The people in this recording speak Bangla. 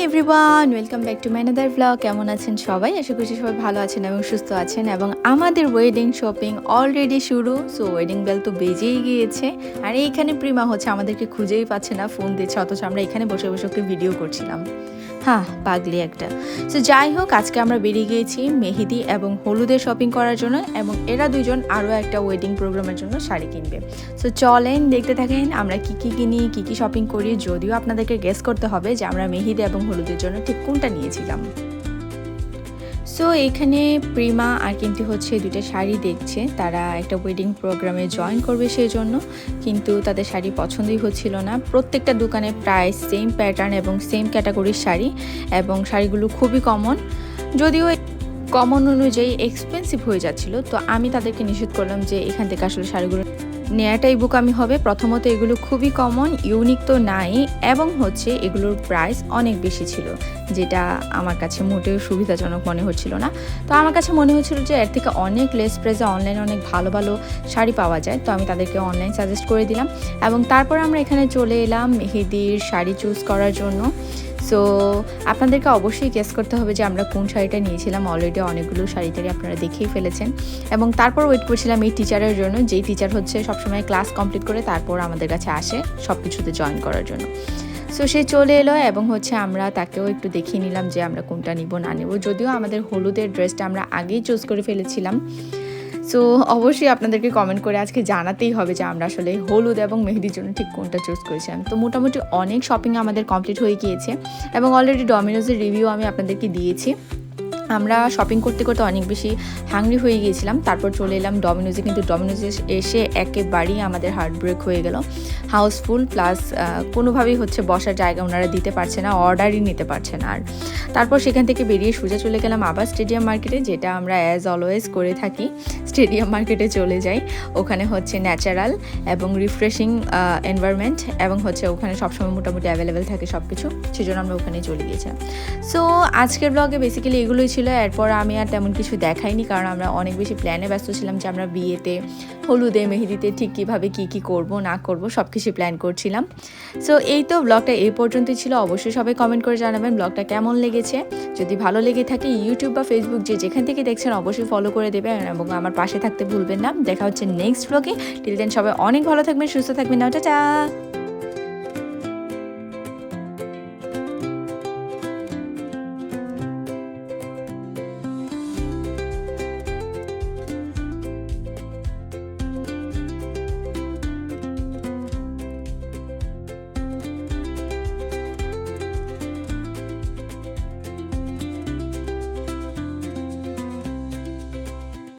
Everyone, welcome back to my another blog. কেমন আছেন সবাই? আশা করছি সবাই ভালো আছেন এবং সুস্থ আছেন। এবং আমাদের ওয়েডিং শপিং অলরেডি শুরু। সো ওয়েডিং বেল তো বেজেই গিয়েছে। আর এইখানে প্রিমা হচ্ছে আমাদেরকে খুঁজেই পাচ্ছে না, ফোন দিচ্ছে, অথচ আমরা এখানে বসে বসে ওকে ভিডিও করছিলাম। হ্যাঁ, পাগলি একটা। সো যাই হোক, আজকে আমরা বেরিয়ে গিয়েছি মেহেদি এবং হলুদের শপিং করার জন্য, এবং এরা দুজন আরও একটা ওয়েডিং প্রোগ্রামের জন্য শাড়ি কিনবে। সো চলেন দেখতে থাকেন আমরা কি কি কিনি, কি কি শপিং করি। যদিও আপনাদেরকে গেস করতে হবে যে আমরা মেহেদি এবং হলুদের জন্য ঠিক কোনটা নিয়েছিলাম। সো এখানে প্রিমা আর কিন্তু হচ্ছে দুটো শাড়ি দেখছে, তারা একটা ওয়েডিং প্রোগ্রামে জয়েন করবে সেই জন্য, কিন্তু তাদের শাড়ি পছন্দই হচ্ছিল না। প্রত্যেকটা দোকানে প্রায় সেম প্যাটার্ন এবং সেম ক্যাটাগরির শাড়ি, এবং শাড়িগুলো খুবই কমন, যদিও কমন অনুযায়ী এক্সপেন্সিভ হয়ে যাচ্ছিল। তো আমি তাদেরকে নিষেধ করলাম যে এখান থেকে আসলে শাড়িগুলো নেওয়াটাই বোকামি হবে। প্রথমত এগুলো খুবই কমন, ইউনিক তো নাই, এবং হচ্ছে এগুলোর প্রাইস অনেক বেশি ছিল, যেটা আমার কাছে মোটেও সুবিধাজনক মনে হচ্ছিল না। তো আমার কাছে মনে হচ্ছিল যে এর থেকে অনেক লেস প্রাইসে অনলাইনে অনেক ভালো ভালো শাড়ি পাওয়া যায়। তো আমি তাদেরকে অনলাইন সাজেস্ট করে দিলাম, এবং তারপর আমরা এখানে চলে এলাম মেহেদির শাড়ি চুজ করার জন্য। সো আপনাদেরকে অবশ্যই গেস করতে হবে যে আমরা কোন শাড়িটা নিয়েছিলাম। অলরেডি অনেকগুলো শাড়িটারি আপনারা দেখেই ফেলেছেন। এবং তারপর ওয়েট করছিলাম এই টিচারের জন্য, যেই টিচার হচ্ছে সবসময় ক্লাস কমপ্লিট করে তারপর আমাদের কাছে আসে সব কিছুতে জয়েন করার জন্য। সো সে চলে এলো, এবং হচ্ছে আমরা তাকেও একটু দেখিয়ে নিলাম যে আমরা কোনটা নিব না নেব। যদিও আমাদের হলুদের ড্রেসটা আমরা আগেই চুজ করে ফেলেছিলাম। সো অবশ্যই আপনাদেরকে কমেন্ট করে আজকে জানাতেই হবে যে আমরা আসলে হলুদ এবং মেহেদির জন্য ঠিক কোনটা চুজ করেছিলাম। তো মোটামুটি অনেক শপিং আমাদের কমপ্লিট হয়ে গিয়েছে, এবং অলরেডি ডমিনোজের রিভিউ আমি আপনাদেরকে দিয়েছি। আমরা শপিং করতে করতে অনেক বেশি হাংরি হয়ে গিয়েছিলাম, তারপর চলে এলাম ডমিনোজে। কিন্তু ডমিনোজে এসে একেবারেই আমাদের হার্ট ব্রেক হয়ে গেল। হাউসফুল, প্লাস কোনোভাবেই হচ্ছে বসার জায়গা ওনারা দিতে পারছে না, অর্ডারই নিতে পারছে না। আর তারপর সেখান থেকে বেরিয়ে সোজা চলে গেলাম আবার স্টেডিয়াম মার্কেটে, যেটা আমরা অ্যাজ অলওয়েজ করে থাকি। স্টেডিয়াম মার্কেটে চলে যাই, ওখানে হচ্ছে ন্যাচারাল এবং রিফ্রেশিং এনভায়রনমেন্ট, এবং হচ্ছে ওখানে সবসময় মোটামুটি অ্যাভেলেবেল থাকে সব কিছু, সেজন্য আমরা ওখানে চলে গিয়েছিলাম। সো আজকের ব্লগে বেসিক্যালি এগুলোই ছিল। এরপর আমি আর তেমন কিছু দেখাইনি, কারণ আমরা অনেক বেশি প্ল্যানে ব্যস্ত ছিলাম যে আমরা বিয়েতে, হলুদে, মেহেদিতে ঠিক কীভাবে কী করব না করব সব কিছু প্ল্যান করছিলাম। সো এই তো ব্লগটা এই পর্যন্তই ছিল। অবশ্যই সবাই কমেন্ট করে জানাবেন ব্লগটা কেমন লেগেছে। যদি ভালো লেগে থাকে ইউটিউব বা ফেসবুক যেখান থেকে দেখছেন অবশ্যই ফলো করে দেবেন, এবং আমার পাশে থাকতে ভুলবেন না। দেখা হচ্ছে নেক্সট ব্লগে। টিল দেন সবাই অনেক ভালো থাকবেন, সুস্থ থাকবেন। টাটা।